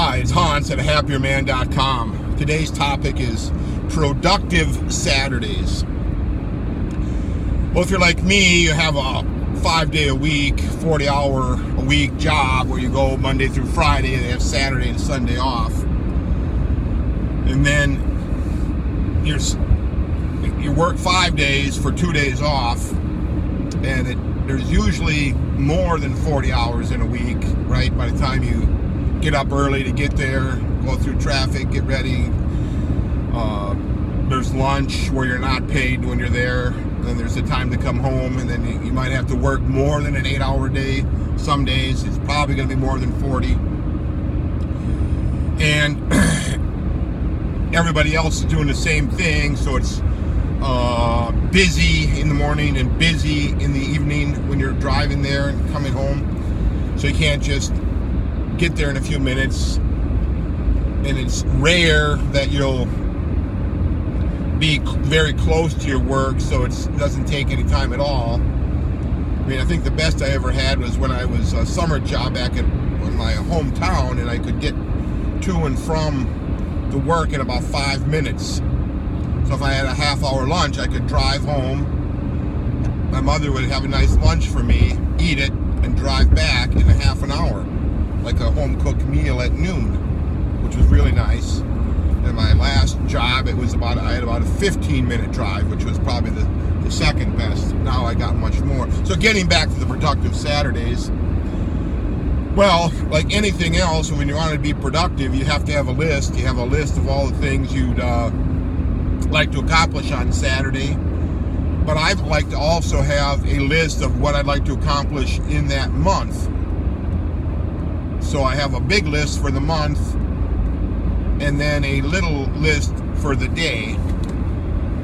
Hi, it's Hans at happierman.com. Today's topic is productive Saturdays. Well, if you're like me, you have a 5-day-a-week, 40-hour-a-week job where you go Monday through Friday and they have Saturday and Sunday off. And then you work 5 days for 2 days off, and there's usually more than 40 hours in a week, right? By the time you get up early to get there, go through traffic, get ready. There's lunch where you're not paid when you're there. Then there's the time to come home, and then you might have to work more than an 8-hour day. Some days it's probably going to be more than 40. And everybody else is doing the same thing, so it's busy in the morning and busy in the evening when you're driving there and coming home. So you can't just get there in a few minutes, and it's rare that you'll be very close to your work, so it doesn't take any time at all. I mean, I think the best I ever had was when I was a summer job back in my hometown, and I could get to and from the work in about 5 minutes. So if I had a half-hour lunch, I could drive home. My mother would have a nice lunch for me, eat it, and drive back in a half an hour, like a home-cooked meal at noon, which was really nice. And my last job, I had about a 15-minute drive, which was probably the second best. Now I got much more. So getting back to the productive Saturdays, well, like anything else, when you want to be productive, you have to have a list. You have a list of all the things you'd like to accomplish on Saturday. But I'd like to also have a list of what I'd like to accomplish in that month. So I have a big list for the month, and then a little list for the day.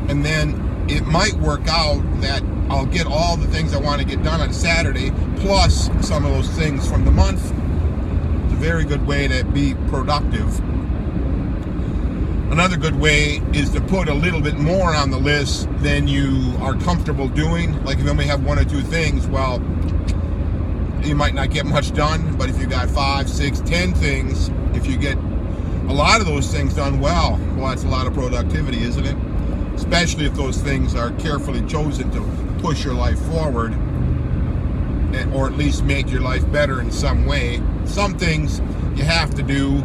And then it might work out that I'll get all the things I want to get done on Saturday, plus some of those things from the month. It's a very good way to be productive. Another good way is to put a little bit more on the list than you are comfortable doing. Like if you only have 1 or 2 things, well, you might not get much done. But if you got 5, 6, 10 things, if you get a lot of those things done well, that's a lot of productivity, isn't it? Especially if those things are carefully chosen to push your life forward, or at least make your life better in some way. Some things you have to do,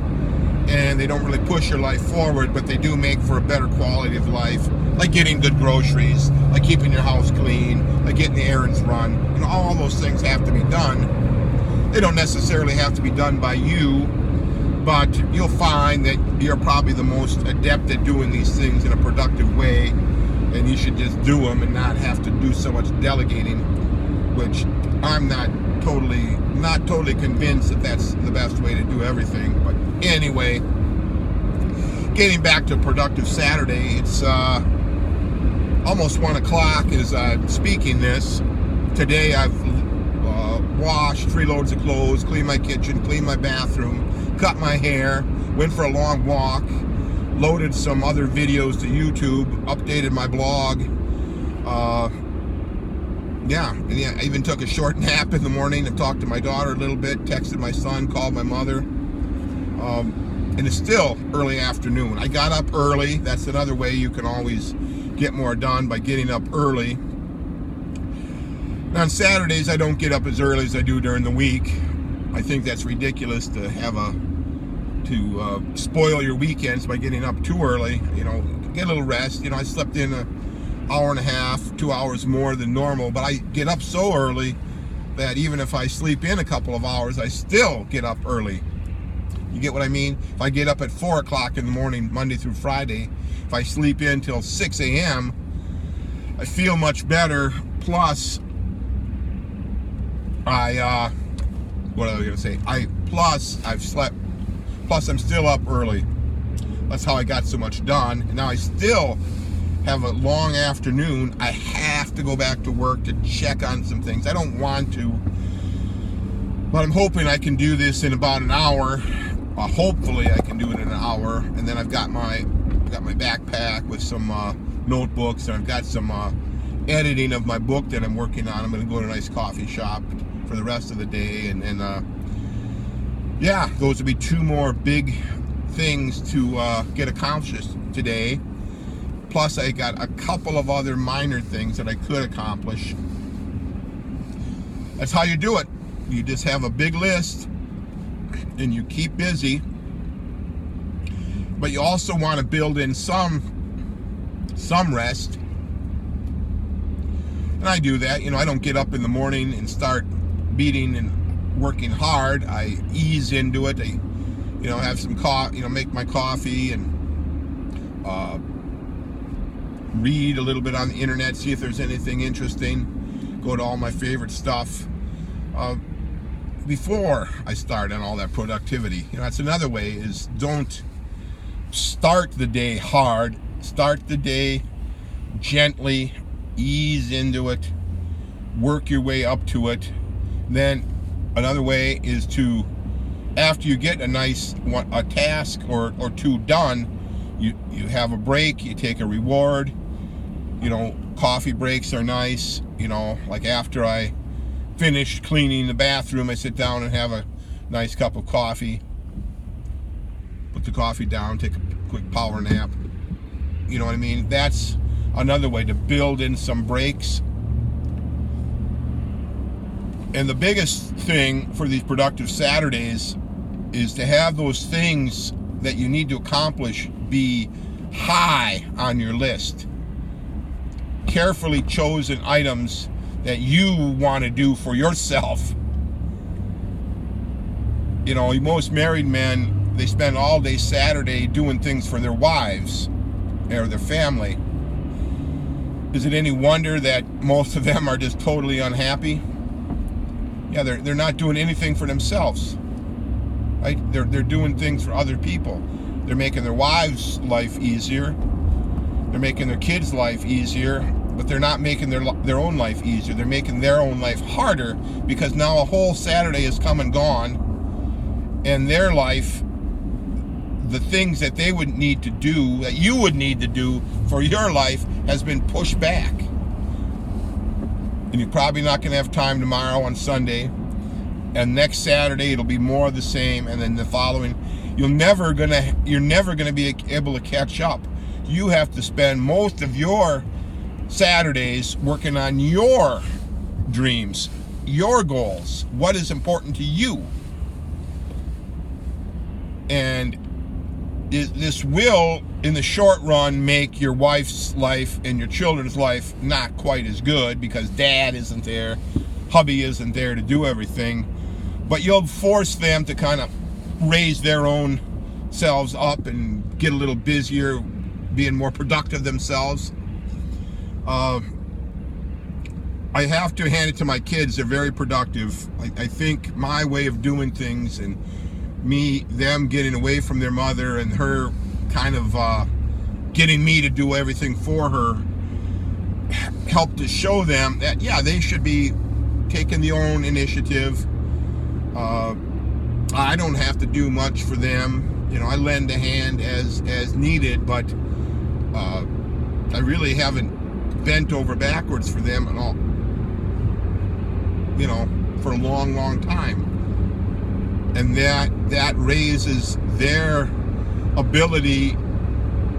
and they don't really push your life forward, but they do make for a better quality of life, like getting good groceries, like keeping your house clean, like getting the errands run. You know, all those things have to be done. They don't necessarily have to be done by you, but you'll find that you're probably the most adept at doing these things in a productive way, and you should just do them and not have to do so much delegating, which I'm not totally convinced that that's the best way to do everything. But anyway, getting back to productive Saturday, it's almost 1 o'clock as I'm speaking this. Today I've washed 3 loads of clothes, cleaned my kitchen, cleaned my bathroom, cut my hair, went for a long walk, loaded some other videos to YouTube, updated my blog. I even took a short nap in the morning and talked to my daughter a little bit, texted my son, called my mother. And it's still early afternoon. I got up early. That's another way you can always get more done, by getting up early. Now, on Saturdays, I don't get up as early as I do during the week. I think that's ridiculous to spoil your weekends by getting up too early. You know, get a little rest. You know, I slept in an hour and a half, 2 hours more than normal, but I get up so early that even if I sleep in a couple of hours, I still get up early. You get what I mean? If I get up at 4 o'clock in the morning, Monday through Friday, if I sleep in till 6 a.m., I feel much better. Plus, Plus, I'm still up early. That's how I got so much done. And now I still have a long afternoon. I have to go back to work to check on some things. I don't want to, but I'm hoping I can do this in about an hour. Hopefully I can do it in an hour. And then I've got my backpack with some notebooks, and I've got some editing of my book that I'm working on. I'm going to go to a nice coffee shop for the rest of the day, and yeah, those would be two more big things to get accomplished today. Plus, I got a couple of other minor things that I could accomplish. That's how you do it. You just have a big list and you keep busy. But you also want to build in some rest. And I do that. I don't get up in the morning and start beating and working hard. I ease into it. I, have some coffee, make my coffee and read a little bit on the internet, see if there's anything interesting. Go to all my favorite stuff before I start on all that productivity. That's another way, is don't start the day hard. Start the day gently, ease into it, work your way up to it. Then another way is to, after you get a task or two done, you have a break, you take a reward. Coffee breaks are nice. Like after I finish cleaning the bathroom, I sit down and have a nice cup of coffee. Put the coffee down, take a quick power nap. You know what I mean? That's another way to build in some breaks. And the biggest thing for these productive Saturdays is to have those things that you need to accomplish be high on your list. Carefully chosen items that you want to do for yourself. Most married men, they spend all day Saturday doing things for their wives or their family. Is it any wonder that most of them are just totally unhappy? Yeah, they're not doing anything for themselves, right? They're doing things for other people. They're making their wives' life easier. They're making their kids' life easier, but they're not making their own life easier. They're making their own life harder, because now a whole Saturday has come and gone, and their life, the things that they would need to do, that you would need to do for your life, has been pushed back. And you're probably not going to have time tomorrow on Sunday, and next Saturday it'll be more of the same, and then the following, you're never gonna be able to catch up. You have to spend most of your Saturdays working on your dreams, your goals, what is important to you. And this will, in the short run, make your wife's life and your children's life not quite as good, because dad isn't there, hubby isn't there to do everything. But you'll force them to kind of raise their own selves up and get a little busier, being more productive themselves. I have to hand it to my kids. They're very productive. I think my way of doing things, and them getting away from their mother and her kind of getting me to do everything for her, helped to show them that, yeah, they should be taking their own initiative. I don't have to do much for them. I lend a hand as needed, but I really haven't bent over backwards for them at all, for a long, long time. And that raises their ability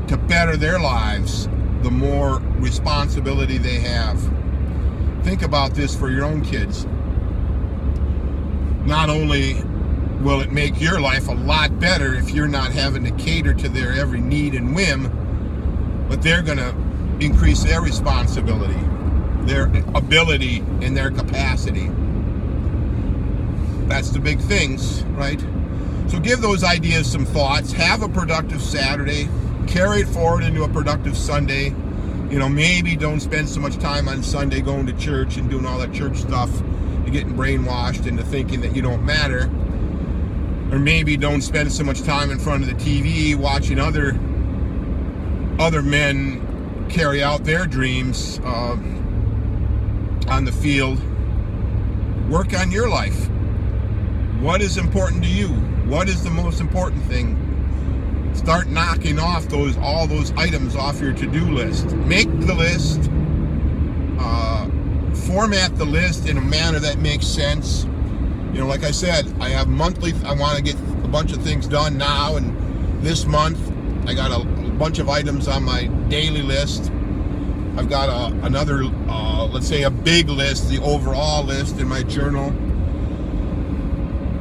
to better their lives, the more responsibility they have. Think about this for your own kids. Not only will it make your life a lot better if you're not having to cater to their every need and whim, but they're going to increase their responsibility, their ability, and their capacity. That's the big things, right? So give those ideas some thoughts. Have a productive Saturday. Carry it forward into a productive Sunday. Maybe don't spend so much time on Sunday going to church and doing all that church stuff and getting brainwashed into thinking that you don't matter. Or maybe don't spend so much time in front of the TV watching other men carry out their dreams on the field. Work on your life. What is important to you? What is the most important thing? Start knocking off all those items off your to-do list. Make the list. Format the list in a manner that makes sense. You know, like I said, I have monthly, I want to get a bunch of things done now, and this month I got a bunch of items on my daily list. I've got another, let's say a big list, the overall list in my journal.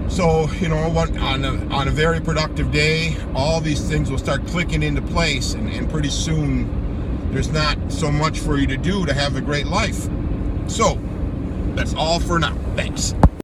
So, you know, on a very productive day, all these things will start clicking into place, and pretty soon there's not so much for you to do to have a great life. So, that's all for now. Thanks.